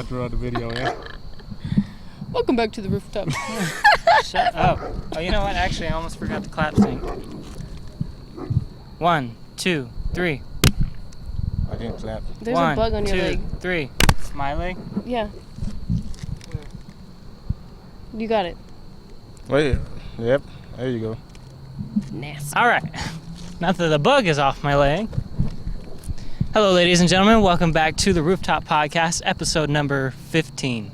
that throughout the video, yeah. Welcome back to the Rooftop. Shut up. Oh, you know what? Actually, I almost forgot the clap thing. 1, 2, 3. I didn't clap. There's a bug on your leg. 1, 2, 3. My leg? Yeah. You got it. Wait, yep, there you go. Nasty. All right. Now that the bug is off my leg. Hello, ladies and gentlemen. Welcome back to the Rooftop Podcast, episode number 15.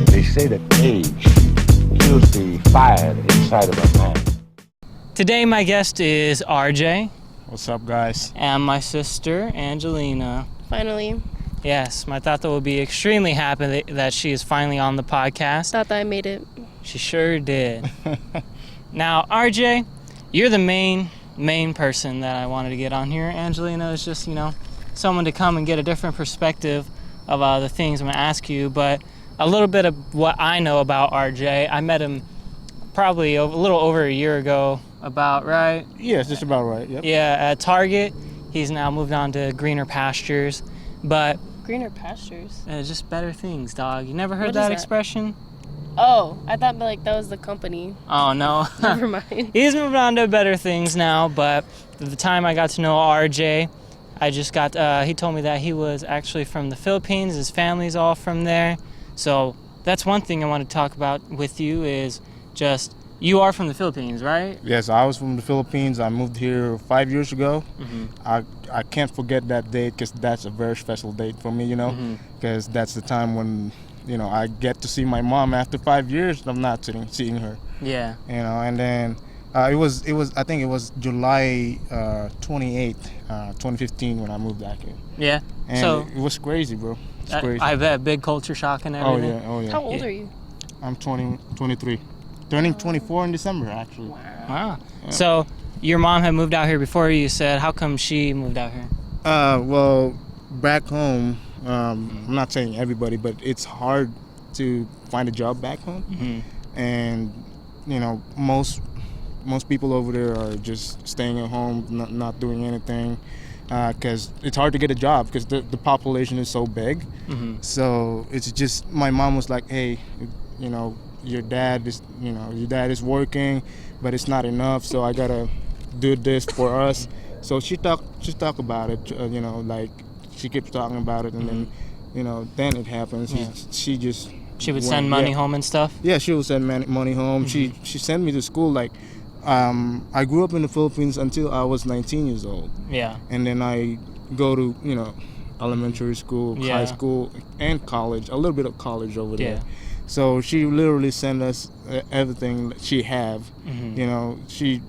They say that age kills the fire inside of a man. Today, my guest is RJ. What's up, guys? And my sister, Angelina. Finally. Yes, my Tata will be extremely happy that she is finally on the podcast. Thought that I made it. She sure did. Now, RJ, you're the main person that I wanted to get on here. Angelina is just, someone to come and get a different perspective of the things I'm going to ask you. But a little bit of what I know about RJ, I met him probably a little over a year ago, about, right? Yes, just about right, yep. Yeah, at Target. He's now moved on to greener pastures. But Greener pastures? just better things, dog. You never heard What is that that? expression? Oh, I thought that was the company. Oh, no. Never mind. He's moved on to better things now, but the time I got to know RJ, he told me that he was actually from the Philippines. His family's all from there. So that's one thing I want to talk about with you is just, you are from the Philippines, right? Yes, I was from the Philippines. I moved here 5 years ago. Mm-hmm. I can't forget that date because that's a very special date for me, because that's the time when, I get to see my mom after 5 years of not seeing her. Yeah. And then I think it was July 28th, 2015 when I moved back here. Yeah. And so it was crazy, bro. It's crazy. I bet big culture shock and everything. Oh yeah. How old are you? I'm 23. Turning 24 in December, actually. Wow. Yeah. So your mom had moved out here before you said. How come she moved out here? Well, back home, I'm not saying everybody, but it's hard to find a job back home. Mm-hmm. And, most people over there are just staying at home, not doing anything. Because it's hard to get a job because the population is so big. Mm-hmm. So it's just, my mom was like, hey, your dad is working, but it's not enough, so I gotta do this for us. So she talk about it, like she keeps talking about it, and then, then it happens. Yeah. She would send money home and stuff? Yeah, she would send money home. Mm-hmm. She sent me to school, like, I grew up in the Philippines until I was 19 years old. Yeah. And then I go to, elementary school, high school, and college, a little bit of college over there. Yeah. So she literally sent us everything that she have. Mm-hmm. She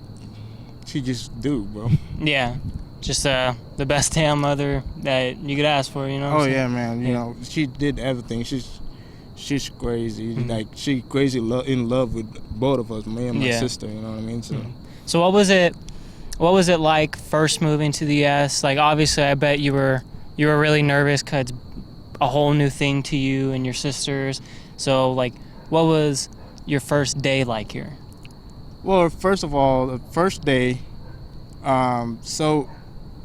just do, bro. Yeah. Just the best damn mother that you could ask for, Oh yeah, man. She did everything. She's crazy. Mm-hmm. Like, she crazy in love with both of us, me and my Yeah. sister. You know what I mean? So. Mm-hmm. So what was it like first moving to the US? Like, obviously, I bet you were really nervous because it's a whole new thing to you and your sisters. So, like, what was your first day like here? Well, first of all, the first day, so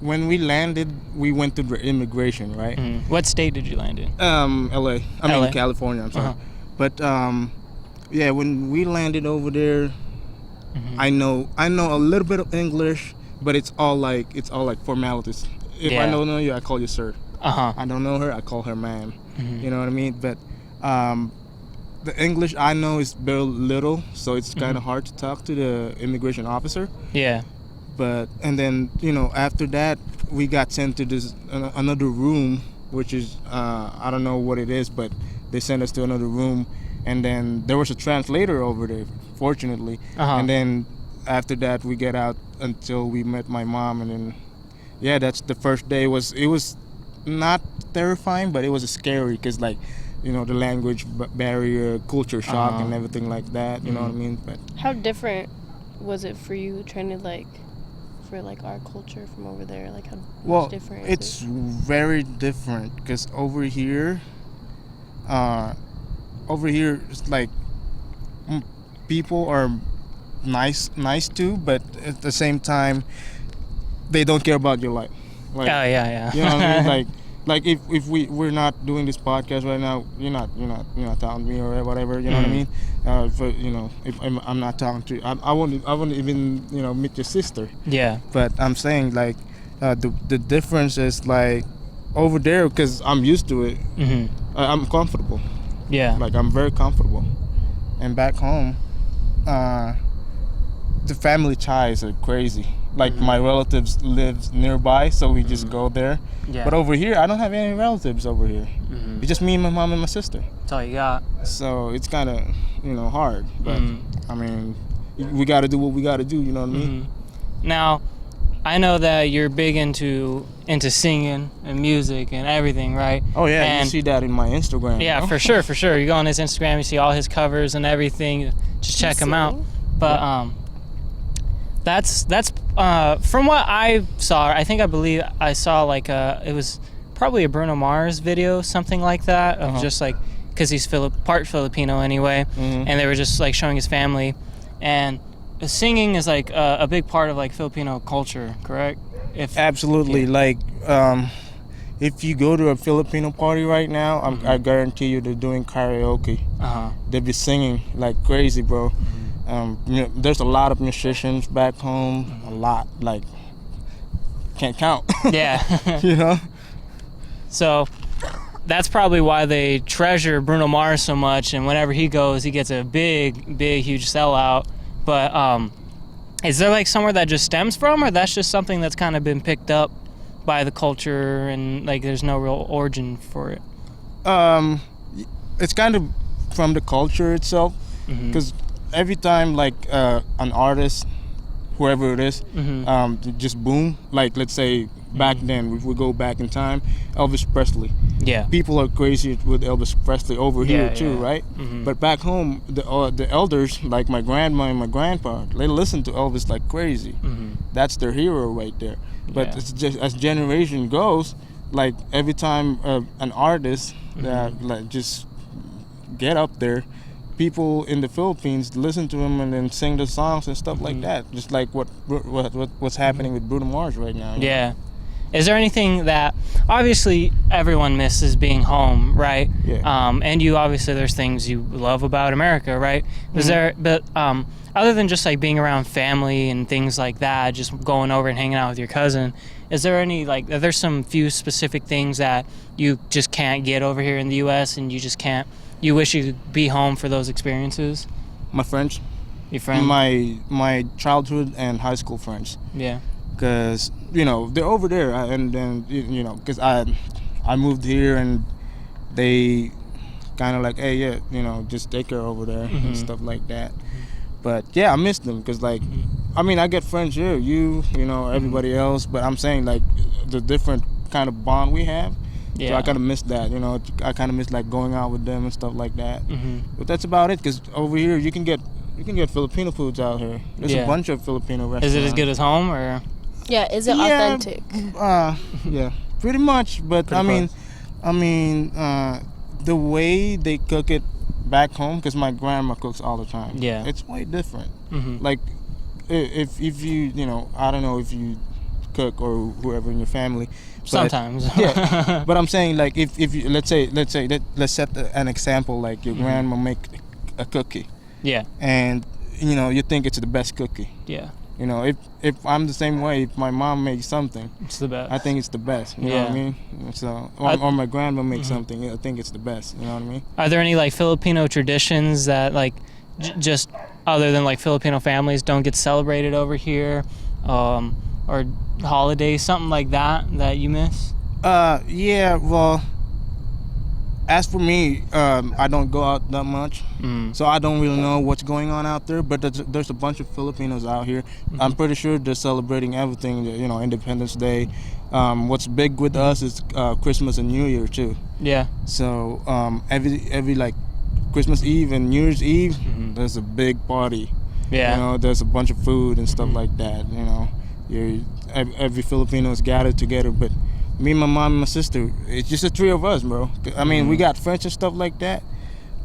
when we landed, we went to the immigration, right? Mm-hmm. What state did you land in? LA. I mean, California, I'm sorry. Uh-huh. But, yeah, when we landed over there, Mm-hmm. I know a little bit of English, but it's all like formalities. If I don't know you, I call you sir. Uh-huh. I don't know her, I call her ma'am. Mm-hmm. You know what I mean? But the English I know is very little, so it's kind of hard to talk to the immigration officer. Yeah. And then, after that, we got sent to this another room, which is I don't know what it is, but they sent us to another room, and then there was a translator over there, fortunately. Uh-huh. And then after that, we get out until we met my mom, and then that's the first day. It was not terrifying, but it was scary because, like, the language barrier, culture shock, and everything like that. You know what I mean? But how different was it for you trying to for our culture from over there? Like, how much different is it's very different because over here it's like people are nice too, but at the same time, they don't care about your life. Like, yeah. you know what I mean? Like if we're not doing this podcast right now, you're not talking to me or whatever. You know what I mean? If I'm not talking to you, I won't even meet your sister. Yeah. But I'm saying like the difference is like over there, because I'm used to it. I'm comfortable. Yeah. Like I'm very comfortable, and back home, the family ties are crazy. Like my relatives live nearby, so we just go there. Yeah. But over here, I don't have any relatives over here. It's just me, my mom, and my sister. That's all you got. So it's kind of hard. But I mean, we got to do what we got to do. You know what I mean? Now, I know that you're big into singing and music and everything, right? Oh yeah, and you see that in my Instagram. Yeah, for sure. You go on his Instagram, you see all his covers and everything. Just check him out. But that's from what I saw. I believe I saw like it was probably a Bruno Mars video, something like that, of just like, because he's part Filipino anyway, and they were just like showing his family, and singing is like a big part of like Filipino culture, correct? Absolutely. Like if you go to a Filipino party right now, I guarantee you they're doing karaoke. They'll be singing like crazy, bro. There's a lot of musicians back home, a lot, like can't count. Yeah. So that's probably why they treasure Bruno Mars so much, and whenever he goes, he gets a big huge sellout. But is there like somewhere that just stems from, or that's just something that's kind of been picked up by the culture and like there's no real origin for it? It's kind of from the culture itself, because every time like an artist, whoever it is, just boom, like let's say back then, if we go back in time, Elvis Presley. Yeah. People are crazy with Elvis Presley over here too, right? But back home, the elders, like my grandma and my grandpa, they listen to Elvis like crazy. That's their hero right there. But it's just as generation goes, like every time an artist that like just get up there, people in the Philippines listen to him and then sing the songs and stuff like that. Just like what's happening with Bruno Mars right now. Yeah. Is there anything that, obviously everyone misses being home, right? Yeah. And you obviously, there's things you love about America, right? But other than just like being around family and things like that, just going over and hanging out with your cousin, is there any like, are there some few specific things that you just can't get over here in the U.S. and you just can't, you wish you could be home for those experiences? My friends. Your friends? My childhood and high school friends. Yeah. Because they're over there, and then because I moved here and they kind of like, hey, yeah, just take her over there and stuff like that. But yeah, I miss them because like I mean, I get friends here, everybody else, but I'm saying like the different kind of bond we have. So I kind of miss that, I kind of miss like going out with them and stuff like that. But that's about it, because over here you can get Filipino foods out here. There's a bunch of Filipino restaurants. Is it as good as home, or? Yeah, is it authentic? Yeah, pretty much. But I mean, the way they cook it back home, because my grandma cooks all the time. Yeah, it's way different. Like if you I don't know if you cook or whoever in your family. Sometimes. Yeah, but I'm saying like if you let's set an example, like your grandma make a cookie. Yeah. And you think it's the best cookie. Yeah. If I'm the same way, if my mom makes something, it's the best. I think it's the best. You know what I mean? So, or my grandma makes something, I think it's the best. You know what I mean? Are there any like Filipino traditions that like just other than like Filipino families don't get celebrated over here, or holidays, something like that you miss? Yeah. Well, as for me, I don't go out that much, so I don't really know what's going on out there. But there's a bunch of Filipinos out here. I'm pretty sure they're celebrating everything. Independence Day. What's big with us is Christmas and New Year too. Yeah. So every like Christmas Eve and New Year's Eve, there's a big party. Yeah. There's a bunch of food and stuff like that. Every Filipino is gathered together, but me, my mom, and my sister, it's just the three of us, bro. I mean, we got friends and stuff like that,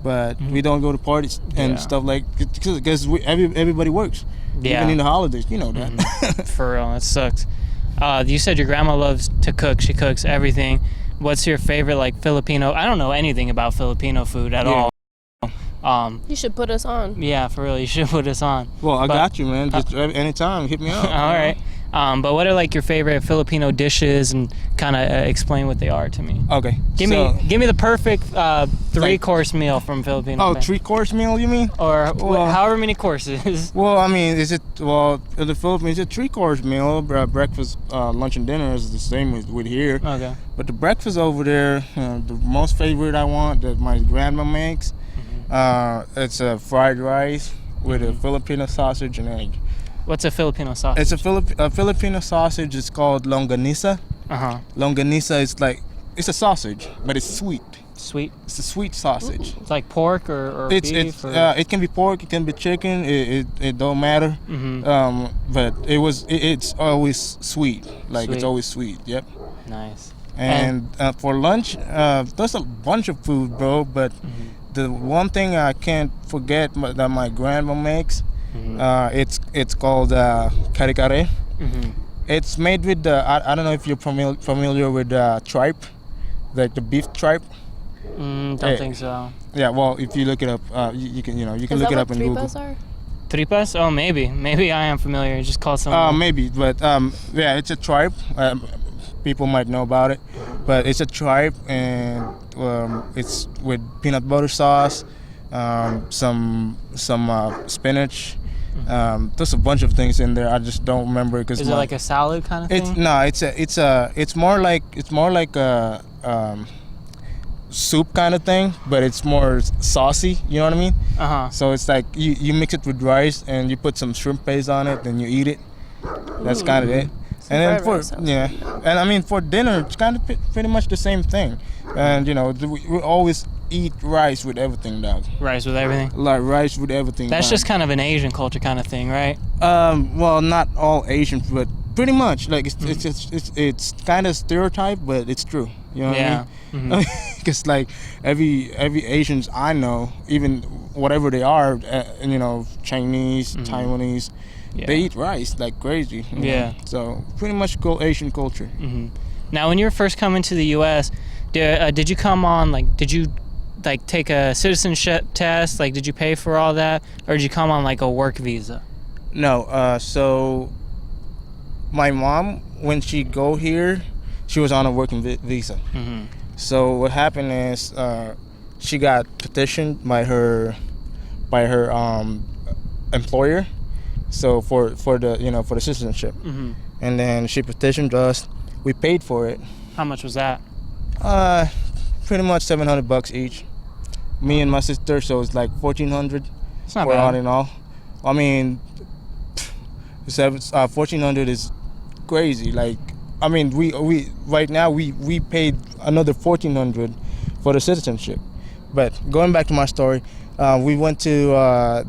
but Mhm. we don't go to parties and Yeah. stuff like because everybody works. Yeah. Even in the holidays, you know that. Mhm. For real, that sucks. You said your grandma loves to cook. She cooks everything. What's your favorite like Filipino? I don't know anything about Filipino food at Yeah. all. You should put us on. Yeah, for real, you should put us on. Well, I But- got you, man. Just anytime, hit me up. All right. But what are like your favorite Filipino dishes, and kind of explain what they are to me? Okay. Give me the perfect 3-course meal from Filipino. Oh, food. 3-course meal, you mean? Or Well- however many courses. Well, I mean, in the Philippines, it's a 3-course meal. Breakfast, lunch, and dinner is the same with here. Okay. But the breakfast over there, the most favorite I want that my grandma makes, it's a fried rice with a Filipino sausage and egg. What's a Filipino sausage? It's a Filipino sausage. It's called longanisa. Uh-huh. Longanisa is like, it's a sausage, but it's sweet. Sweet. It's a sweet sausage. It's like pork or It's beef. it can be pork, it can be chicken. It don't matter. Mhm. But it's always sweet. Like Sweet. it's always sweet. Yep. Nice. And for lunch, there's a bunch of food, bro. But the one thing I can't forget that my grandma makes, it's called kare kare. Mhm. It's made with I don't know if you're familiar with tripe, like the beef tripe. Don't think so. Yeah, well, if you look it up, you can Is look that it what up in Google. tripas are? Tripas? Oh, maybe I am familiar. Just call something. Maybe, but yeah, it's a tripe. People might know about it, but it's a tripe, and it's with peanut butter sauce, some spinach. There's a bunch of things in there. I just don't remember because Is it like a salad kind of thing? it's more like a soup kind of thing, but it's more saucy. You know what I mean? Uh-huh. So it's like you mix it with rice and you put some shrimp paste on it, and you eat it. That's kind of it. And then fried rice sounds and I mean for dinner, it's kind of pretty much the same thing. And you know, we always eat rice with everything, dog. Rice with everything. Like rice with everything. That's dog. just kind of an Asian culture kind of thing, right? Well, not all Asians, but pretty much. Like it's kind of stereotype, but it's true. You know what Yeah. I mean? Because like every Asians I know, even whatever they are, you know, Chinese, Taiwanese, Yeah. they eat rice like crazy. you know? Yeah. So pretty much Asian culture. Now, when you were first coming to the U.S., did you come on, like, did you, like, take a citizenship test? Like, did you pay for all that? Or did you come on, like, a work visa? No, so my mom, when she go here, she was on a working visa. So what happened is she got petitioned by her employer, so for the citizenship, and then she petitioned us. We paid for it. How much was that? Pretty much $700 each. Me and my sister, so it's like $1,400. It's not for all bad. in all. I mean, $1,400 is crazy. Like, I mean, we right now we paid another $1,400 for the citizenship. But going back to my story, we went to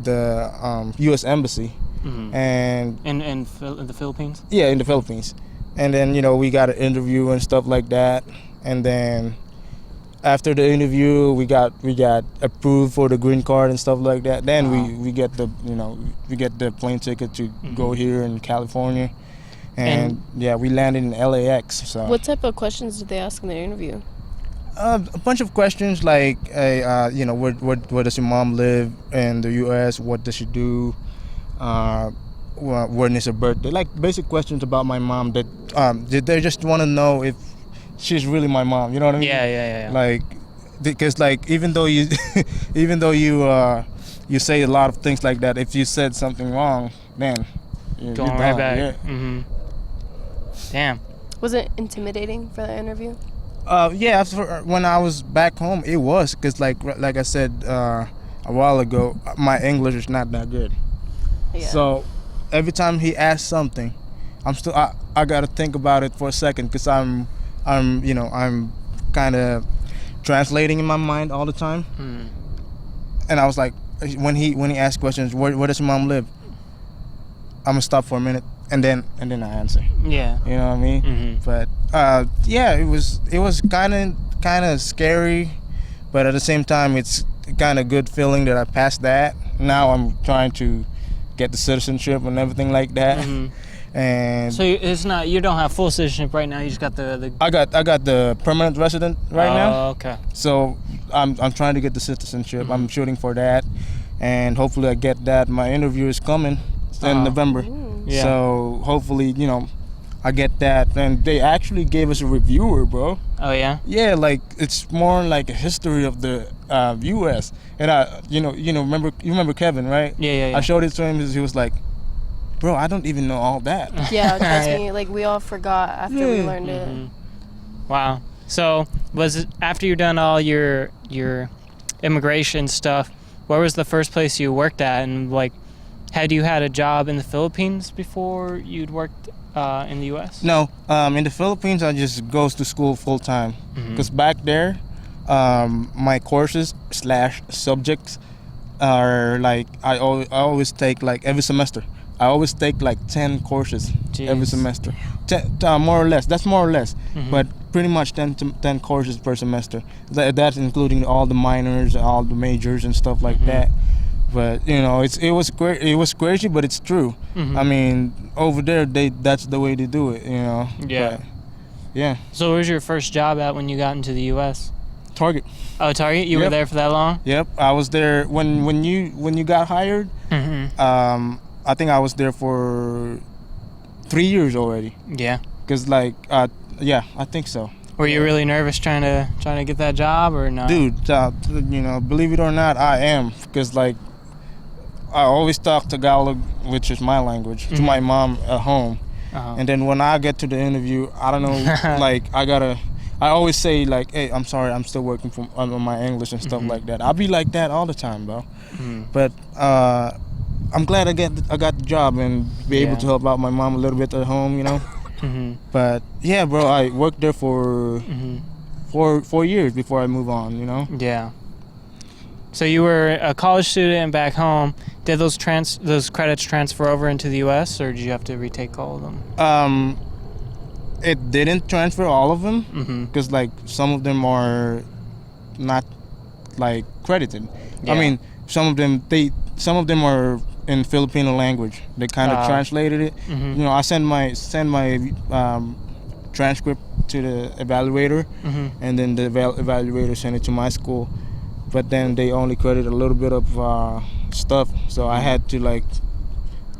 the U.S. Embassy, and In the Philippines? yeah, in the Philippines, and then we got an interview and stuff like that, and then after the interview we got approved for the green card and stuff like that. Then we get the plane ticket to go here in California, and yeah, we landed in LAX. So What type of questions did they ask in their interview? a bunch of questions like, where does your mom live in the U.S.? What does she do? When is her birthday? Like basic questions about my mom that they just want to know if she's really my mom. You know what I mean? Yeah. Like, because like even though you you say a lot of things like that, if you said something wrong, then you're Going done. right back. Yeah. Damn. Was it intimidating for the interview? Yeah, when I was back home, it was, because like I said a while ago, my English is not that good. Yeah. So every time he asks something, I gotta think about it for a second, because I'm kind of translating in my mind all the time. And I was like, when he asked questions, where does your mom live? I'm gonna stop for a minute and then I answer. Yeah. You know what I mean? But yeah, it was kind of scary, but at the same time it's kind of good feeling that I passed that. Now I'm trying to get the citizenship and everything like that. And So it's not, you don't have full citizenship right now. You just got the I got the permanent resident right now. Oh, okay. So I'm trying to get the citizenship. I'm shooting for that, and hopefully I get that. My interview is coming in November. Yeah. So hopefully, I get that. And they actually gave us a reviewer, bro. Oh yeah. Yeah, like it's more like a history of the U.S. And remember Kevin, right? Yeah. I showed it to him. He was like, "Bro, I don't even know all that." Yeah, trust me. Like we all forgot after we learned it. Wow. So was it after you done all your immigration stuff? Where was the first place you worked at, and like, had you had a job in the Philippines before you'd worked in the U.S.? No, in the Philippines, I just goes to school full time. Because back there, my courses / subjects are like I always take like every semester. I always take like 10 courses every semester. 10, more or less. That's more or less. But pretty much 10 courses per semester. That's including all the minors, all the majors, and stuff like that. But it was great. It was crazy, but it's true. I mean, over there, that's the way they do it. Yeah. But, yeah. So where was your first job at when you got into the U.S.? Target. Oh, Target. You were there for that long? Yep. I was there when you got hired. I think I was there for 3 years already. Yeah. Cause I think so. Were you really nervous trying to get that job or not? Dude, believe it or not, I am. Because I always talk Tagalog, which is my language, to my mom at home. And then when I get to the interview, I don't know, I always say like, hey, I'm sorry, I'm still working on my English and stuff like that. I'll be like that all the time, bro. But I'm glad I got the job and be able to help out my mom a little bit at home, But yeah, bro, I worked there for 4 years before I move on, Yeah. So you were a college student back home. Did those credits transfer over into the U.S. or did you have to retake all of them? It didn't transfer all of them because some of them are not credited. Yeah. I mean, some of them are in Filipino language. They kind of translated it. I send my transcript to the evaluator, and then the evaluator sent it to my school. But then they only credit a little bit of stuff, so I had to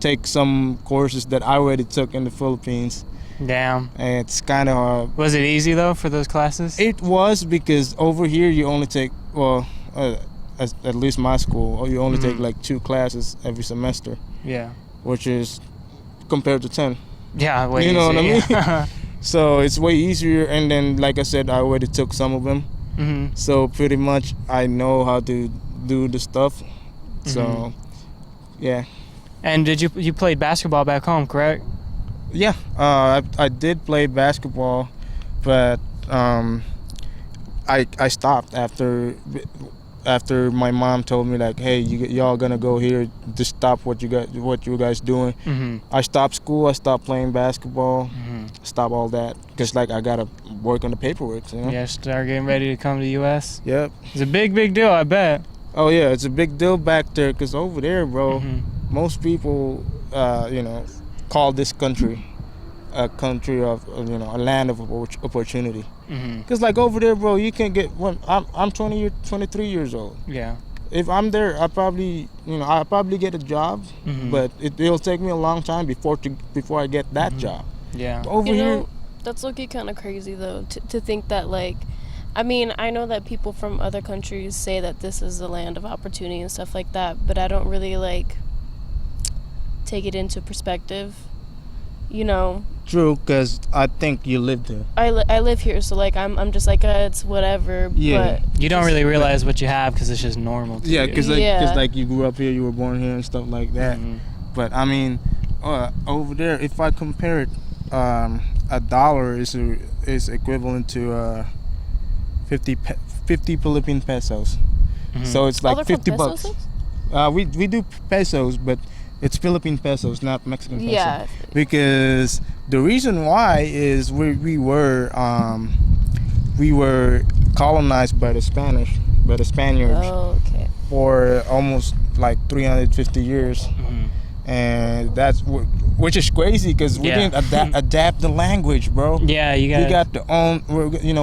take some courses that I already took in the Philippines. Damn. And it's kind of hard. Was it easy though for those classes? It was, because over here you only take at least my school, you only take 2 classes every semester. Yeah. Which is compared to 10. Yeah, way you know easier. what I mean? So it's way easier, and then like I said, I already took some of them. So pretty much I know how to do the stuff. So yeah. And did you played basketball back home, correct? Yeah, I did play basketball, but I stopped after my mom told me hey, y'all gonna go here, just stop what you guys doing. I stopped school, I stopped playing basketball, stop all that because I gotta work on the paperwork. Yeah, start getting ready to come to the U.S. Yep. It's a big deal, I bet. Oh yeah, it's a big deal back there because over there, bro, most people call this country a country of a land of opportunity. Because over there, bro, you can get I'm 23 years old. Yeah. If I'm there, I'll probably get a job, but it'll take me a long time before I get that job. Yeah. Over here, that's looking kind of crazy though to think that I mean, I know that people from other countries say that this is a land of opportunity and stuff like that, but I don't really take it into perspective, True, because I think you live there. I live here, so I'm just it's whatever. Yeah. But You don't really realize what you have because it's just normal to Yeah, you. because you grew up here, you were born here and stuff like that. But I mean, over there, if I compare it, $1 is equivalent to 50 Philippine pesos. So it's they're from $50. pesos? We do pesos, but it's Philippine pesos, not Mexican pesos. Yeah. Because the reason why is we were colonized by the Spaniards. Oh, okay. for almost like 350 years, and which is crazy because we didn't adapt the language, bro. Yeah, we got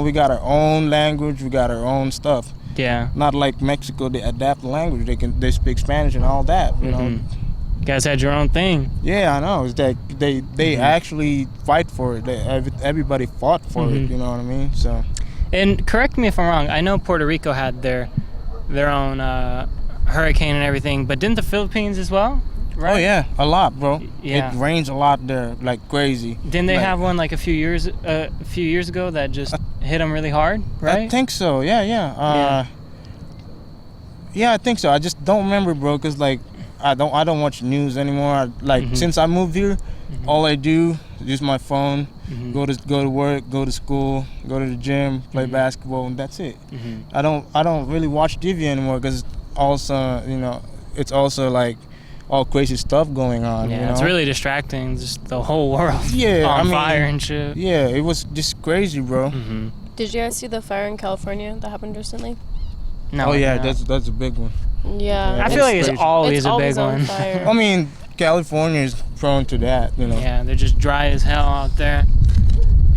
we got our own language, we got our own stuff. Yeah. Not like Mexico, they adapt the language. They speak Spanish and all that. You know. You guys had your own thing. Yeah, I know. It's that they actually fight for it. Everybody fought for it. You know what I mean? So. And correct me if I'm wrong. I know Puerto Rico had their own hurricane and everything, but didn't the Philippines as well? Right? Oh yeah, a lot, bro. Yeah. It rains a lot there, like crazy. Didn't they have one like a few years ago that just hit them really hard? Right? I think so. Yeah. I think so. I just don't remember, bro, because like I don't watch news anymore. Since I moved here, all I do is use my phone, go to work, go to school, go to the gym, play basketball, and that's it. I don't really watch TV anymore because also it's also like all crazy stuff going on. Yeah, it's really distracting. Just the whole world on fire and shit. Yeah, it was just crazy, bro. Did you guys see the fire in California that happened recently? No. Oh yeah, that's a big one. Yeah. I feel like it's always a big on one. fire. I mean, California is prone to that, you know. Yeah, they're just dry as hell out there.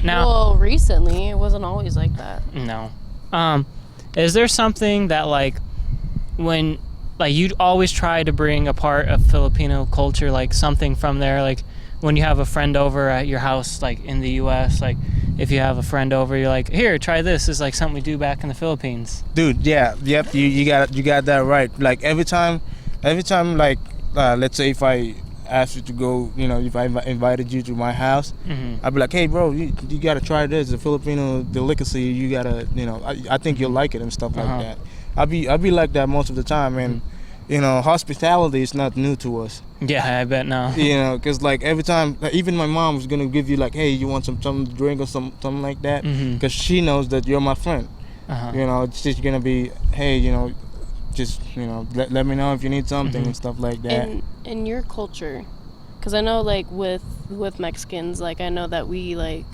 Now, well, recently it wasn't always like that. No. Is there something that like when like you'd always try to bring a part of Filipino culture, like something from there, like when you have a friend over at your house, like in the U.S., like if you have a friend over, you're like, here, try this. It's like something we do back in the Philippines. Dude, yep, you got that right. Like every time, like let's say if I asked you to go, if I invited you to my house, I'd be like, hey, bro, you gotta try this. It's a Filipino delicacy. You gotta, I think you'll like it and stuff like that. I'll be like that most of the time, and hospitality is not new to us. Yeah, I bet no. Because like every time, even my mom was gonna give you like, hey, you want something to drink or something like that, because she knows that you're my friend. It's just gonna be, hey, just let me know if you need something and stuff like that. In your culture, because I know like with Mexicans, like I know that we like,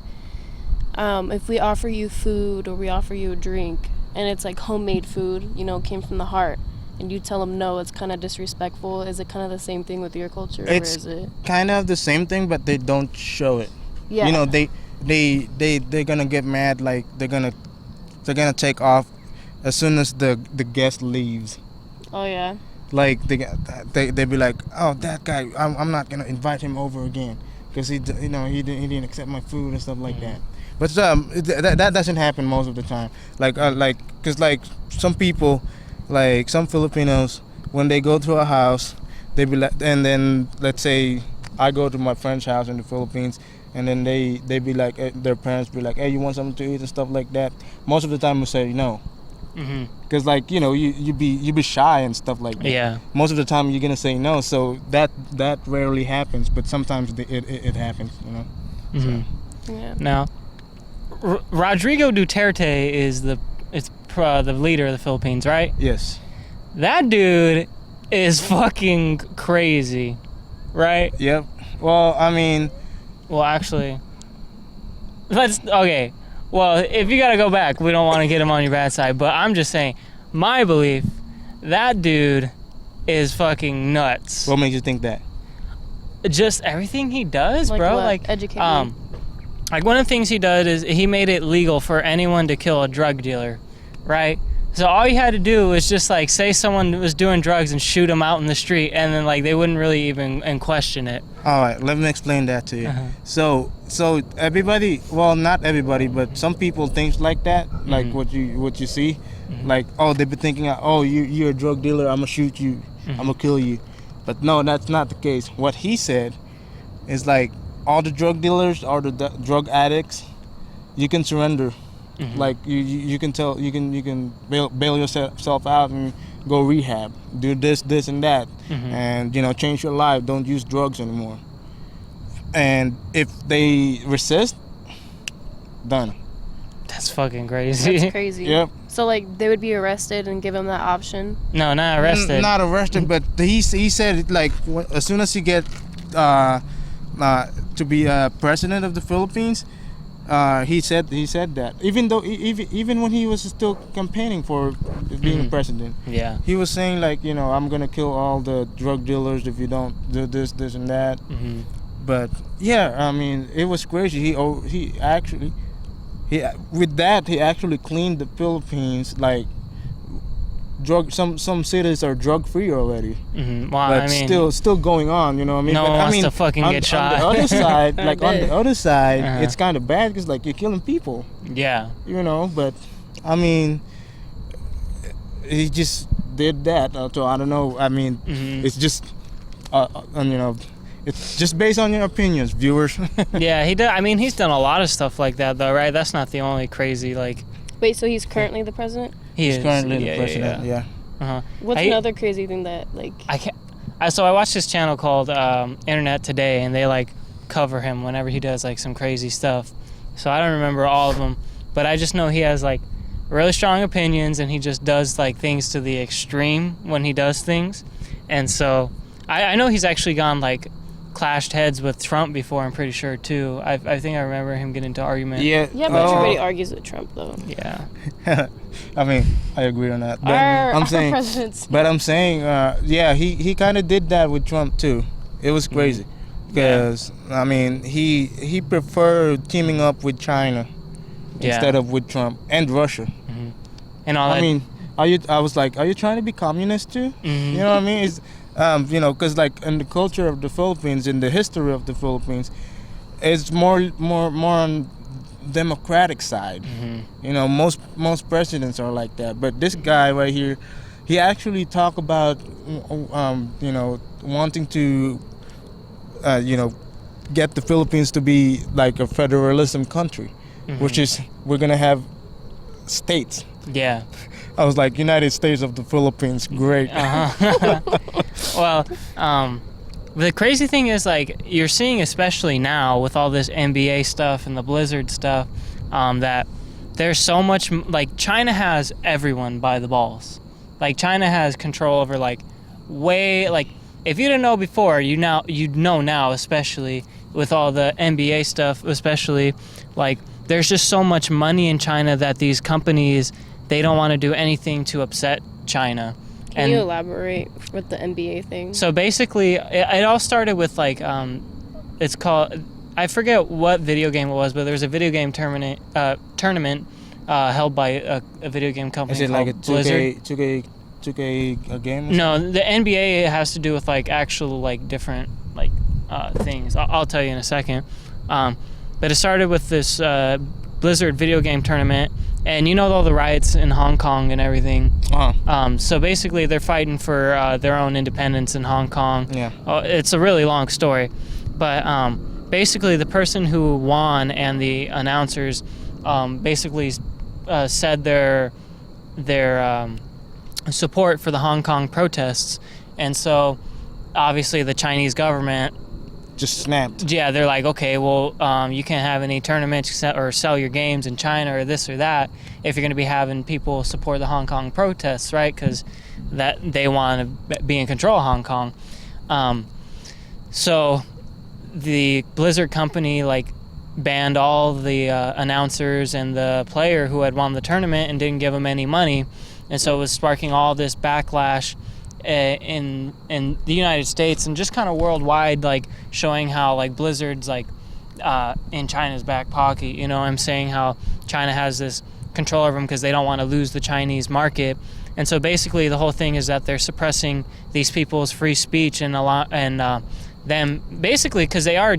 if we offer you food or we offer you a drink and it's like homemade food, came from the heart, and you tell them no, it's kind of disrespectful. Is it kind of the same thing with your culture? It's or is it kind of the same thing, but they don't show it. Yeah. They're gonna get mad, like they're gonna take off as soon as the guest leaves. Oh yeah. Like they be like, oh, that guy, I'm not gonna invite him over again because he didn't accept my food and stuff like that. But that doesn't happen most of the time. Because some people, like some Filipinos, when they go to a house, they be like, and then let's say I go to my friend's house in the Philippines, and then they be like, their parents be like, hey, you want something to eat and stuff like that. Most of the time we say no. Because you be shy and stuff like that. Yeah. Most of the time you're gonna say no, so that rarely happens, but sometimes it happens, So. Yeah. Now, Rodrigo Duterte is the leader of the Philippines, right? Yes. That dude is fucking crazy, right? Yep. Well, I mean. Well, actually, okay. Well, if you gotta go back, we don't want to get him on your bad side, but I'm just saying, my belief, that dude is fucking nuts. What makes you think that? Just everything he does, Like bro. what? Like, Educate me. like one of the things he does is he made it legal for anyone to kill a drug dealer, right? So all you had to do was just like say someone was doing drugs and shoot them out in the street, and then like they wouldn't really even question it. All right, let me explain that to you. So everybody, well, not everybody, but some people think like that, like what you see, like, oh, they be thinking, oh, you're a drug dealer, I'm gonna shoot you, I'm gonna kill you, but no, that's not the case. What he said is like all the drug dealers, all the drug addicts, you can surrender. Like you can bail yourself out and go rehab, do this and that, and change your life. Don't use drugs anymore. And if they resist, done. That's fucking crazy. That's crazy. Yep. So like they would be arrested and give him that option. No, not arrested. Not arrested, but he said like as soon as he get to be president of the Philippines, he said that even when he was still campaigning for being president, Yeah. he was saying like, I'm gonna kill all the drug dealers if you don't do this and that. Mm-hmm. But yeah, I mean, it was crazy. He actually cleaned the Philippines. Like some cities are drug free already. Mm-hmm. Well, But I mean, still going on, you know what I mean? no But one I wants mean, to fucking get shot. On the other side, I bet. it's kind of bad because like you're killing people, Yeah. But I mean, he just did that. So I don't know. I mean, Mm-hmm. it's just, it's just based on your opinions, viewers. Yeah, he did. I mean, he's done a lot of stuff like that, though, right? That's not the only crazy, like, Wait, so he's currently the president? he He's is. currently Yeah, the president. Yeah. Uh-huh. What's I- another crazy thing that, like... I can't. So I watched this channel called Internet Today, and they like cover him whenever he does like some crazy stuff. So I don't remember all of them, but I just know he has like really strong opinions, and he just does like things to the extreme when he does things. And so I know he's actually gone like clashed heads with Trump before. I'm pretty sure too. I think I remember him getting into argument. Yeah. Yeah, but everybody argues with Trump, though. Yeah. I mean, I agree on that. But Our presidents. But I'm saying, yeah, he kind of did that with Trump too. It was crazy because I mean, he preferred teaming up with China instead of with Trump and Russia. And all that. I mean, I was like, are you trying to be communist too? Mhm. You know what I mean? It's because like in the culture of the Philippines, in the history of the Philippines, it's more on democratic side. Most presidents are like that, but this guy right here, he actually talked about wanting to get the Philippines to be like a federalism country, which is we're gonna have states. Yeah. I was like, United States of the Philippines, great. Well, the crazy thing is, like, you're seeing, especially now with all this NBA stuff and the Blizzard stuff, that there's so much, like, China has everyone by the balls. Like, China has control over, like, if you didn't know before, you'd know now, especially with all the NBA stuff, especially, like, there's just so much money in China that these companies, they don't want to do anything to upset China. Can you elaborate with the NBA thing? So basically, it all started with like, it's called, I forget what video game it was, but there was a video game tournament held by a video game company Is it called like a Blizzard. 2K game? No, the NBA has to do with like actual like different like things. I'll tell you in a second. But it started with this Blizzard video game tournament, and all the riots in Hong Kong and everything. So basically, they're fighting for their own independence in Hong Kong. Yeah. It's a really long story, but basically, the person who won and the announcers basically said their support for the Hong Kong protests, and so obviously the Chinese government just snapped. Yeah, they're like, okay, well, you can't have any tournaments or sell your games in China or this or that if you're going to be having people support the Hong Kong protests, right? Because that they want to be in control of Hong Kong. So the Blizzard company like banned all the announcers and the player who had won the tournament and didn't give them any money, and so it was sparking all this backlash in the United States and just kind of worldwide, like showing how like Blizzard's like in China's back pocket. I'm saying how China has this control over them because they don't want to lose the Chinese market. And so basically the whole thing is that they're suppressing these people's free speech and them basically because they are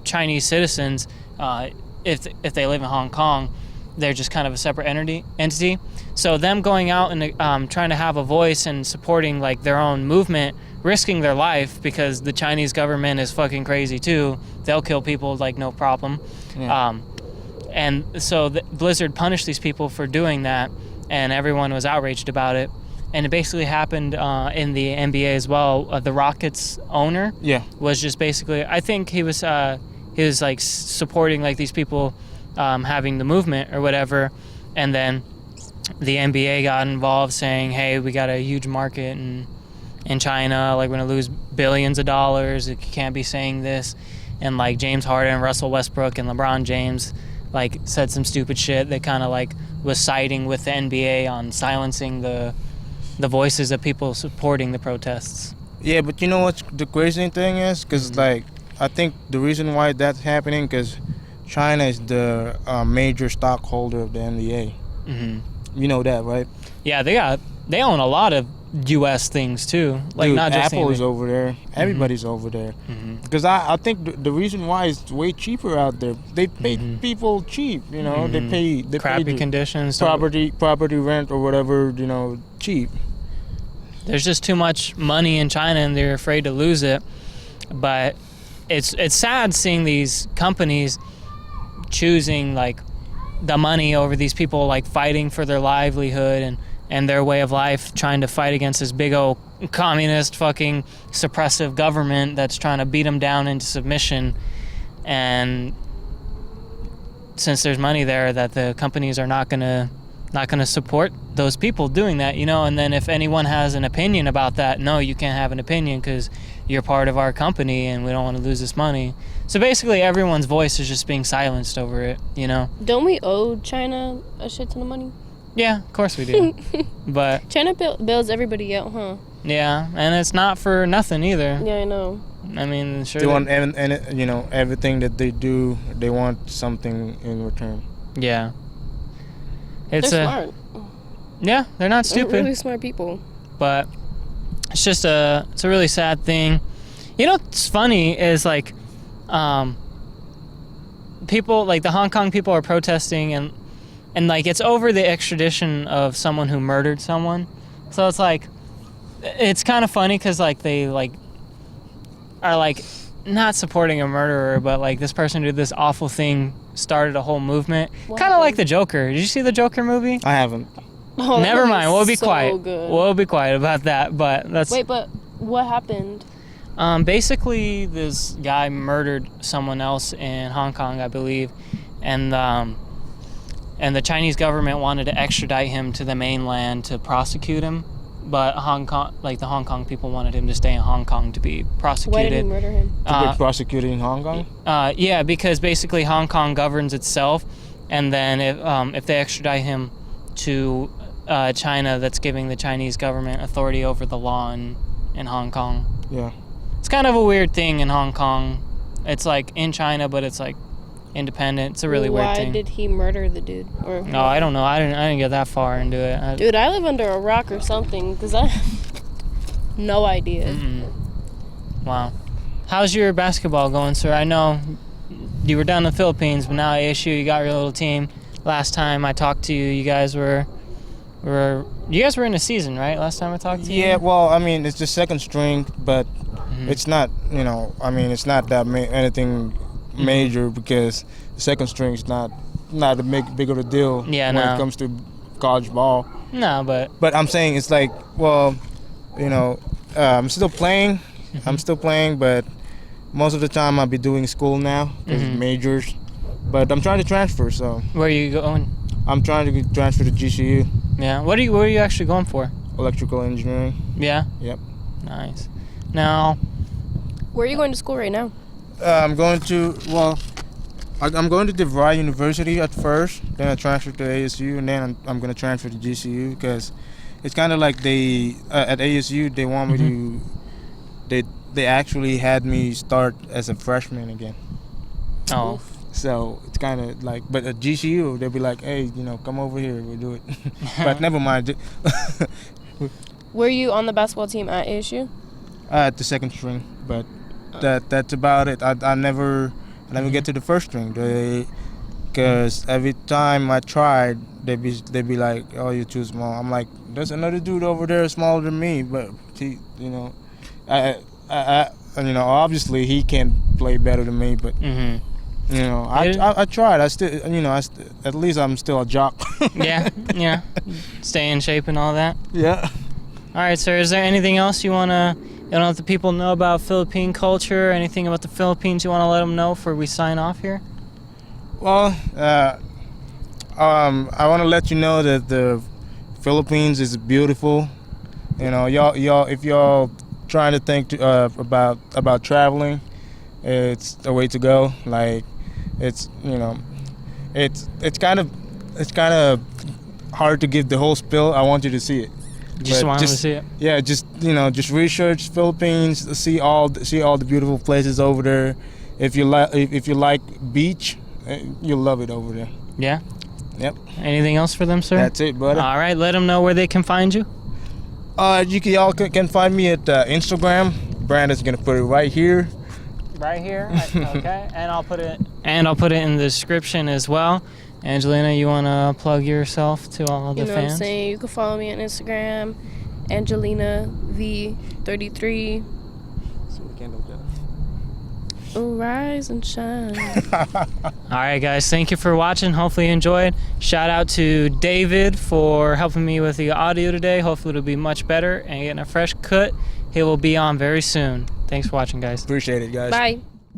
Chinese citizens. If they live in Hong Kong, they're just kind of a separate entity. So them going out and trying to have a voice and supporting like their own movement, risking their life because the Chinese government is fucking crazy too. They'll kill people like no problem. Yeah. And so Blizzard punished these people for doing that, and everyone was outraged about it. And it basically happened in the NBA as well. The Rockets owner was just basically, I think he was like supporting like these people having the movement or whatever, and then the NBA got involved saying, hey, we got a huge market in China, like we're gonna lose billions of dollars, you can't be saying this. And like James Harden, Russell Westbrook, and LeBron James, like said some stupid shit that kind of like was siding with the NBA on silencing the voices of people supporting the protests. Yeah, but you know what the crazy thing is? Because like I think the reason why that's happening because China is the major stockholder of the NBA. Mm-hmm. You know that, right? Yeah, they own a lot of U.S. things too. Like Dude, not just Apple the is over there. Everybody's over there. Mm-hmm. Because I think the reason why it's way cheaper out there. They pay people cheap. You know, they pay crappy the conditions. property rent or whatever. You know, cheap. There's just too much money in China, and they're afraid to lose it. But it's sad seeing these companies choosing like the money over these people like fighting for their livelihood and their way of life, trying to fight against this big old communist fucking suppressive government that's trying to beat them down into submission. And since there's money there, that the companies are not gonna support those people doing that, you know. And then if anyone has an opinion about that, no, you can't have an opinion because you're part of our company and we don't want to lose this money. So basically everyone's voice is just being silenced over it, you know. Don't we owe China a shit ton of money? Yeah, of course we do. But China bails everybody out, huh? yeah, and it's not for nothing either. Yeah, I know. I mean, sure. They want and you know everything that they do, they want something in return. Yeah. It's They're smart. Yeah, they're not stupid. They're really smart people. But it's just it's a really sad thing. You know what's funny is like people like the Hong Kong people are protesting and like it's over the extradition of someone who murdered someone. So it's like it's kind of funny because like they like are like not supporting a murderer, but like this person did this awful thing, started a whole movement, kind of like the Joker. Did you see the Joker movie? I haven't. Oh, Never mind. We'll be so quiet. Good. We'll be quiet about that. But that's Wait, but what happened? basically this guy murdered someone else in Hong Kong, I believe, and the Chinese government wanted to extradite him to the mainland to prosecute him, but the Hong Kong people wanted him to stay in Hong Kong to be prosecuted. Why did he murder him? To be prosecuted in Hong Kong? Yeah, because basically Hong Kong governs itself, and then if they extradite him to China, that's giving the Chinese government authority over the law in Hong Kong. Yeah. It's kind of a weird thing in Hong Kong. It's like in China, but it's like independent. It's a really weird thing. Why did he murder the dude? Or No, I don't know. I didn't get that far into it. Dude, I live under a rock or something because I have no idea. Wow. How's your basketball going, sir? I know you were down in the Philippines, but now at ASU you got your little team. Last time I talked to you, you guys were in a season, right? Last time I talked to you? Yeah, well, I mean, it's the second string, but it's not, you know, I mean, it's not that anything major because the second string is not a big of a deal when it comes to college ball. No, but I'm saying it's like, well, you know, I'm still playing. But most of the time I'll be doing school now because majors. But I'm trying to transfer, so. Where are you going? I'm trying to transfer to GCU. Yeah. What are you actually going for? Electrical engineering. Yeah. Yep. Nice. Now, Where are you going to school right now? I'm going to DeVry University at first, then I transfer to ASU, and then I'm going to transfer to GCU because it's kind of like they at ASU they want me to they actually had me start as a freshman again. oh, So it's kind of like, but at GCU they'll be like, hey, you know, come over here, we'll do it. But never mind. Were you on the basketball team at ASU? At the second string, but that's about it. I never get to the first string. Because every time I tried, they'd be like, oh, you're too small. I'm like, there's another dude over there smaller than me, but he, you know, obviously he can play better than me, but. You know, I tried. I still, you know, at least I'm still a jock. yeah. Stay in shape and all that. Yeah. All right, sir. Is there anything else you want to let the people know about Philippine culture? Anything about the Philippines you want to let them know before we sign off here? Well, I want to let you know that the Philippines is beautiful. You know, y'all, if y'all trying to think about traveling, it's a way to go. Like, it's, you know, it's kind of hard to give the whole spill. I want you to see it. Just But wanted to see it. Yeah, just just research Philippines, see all the beautiful places over there. If you like beach, you'll love it over there. Yeah. Yep. Anything else for them, sir? That's it, brother. All right, let them know where they can find you. Y'all can find me at Instagram. Brandon's gonna put it right here. Right here. Okay. And I'll put it in the description as well. Angelina, you want to plug yourself to all the You know fans? what I'm saying? You can follow me on Instagram, Angelina V33. Oh, rise and shine. All right, guys. Thank you for watching. Hopefully you enjoyed. Shout out to David for helping me with the audio today. Hopefully it'll be much better and getting a fresh cut. He will be on very soon. Thanks for watching, guys. Appreciate it, guys. Bye.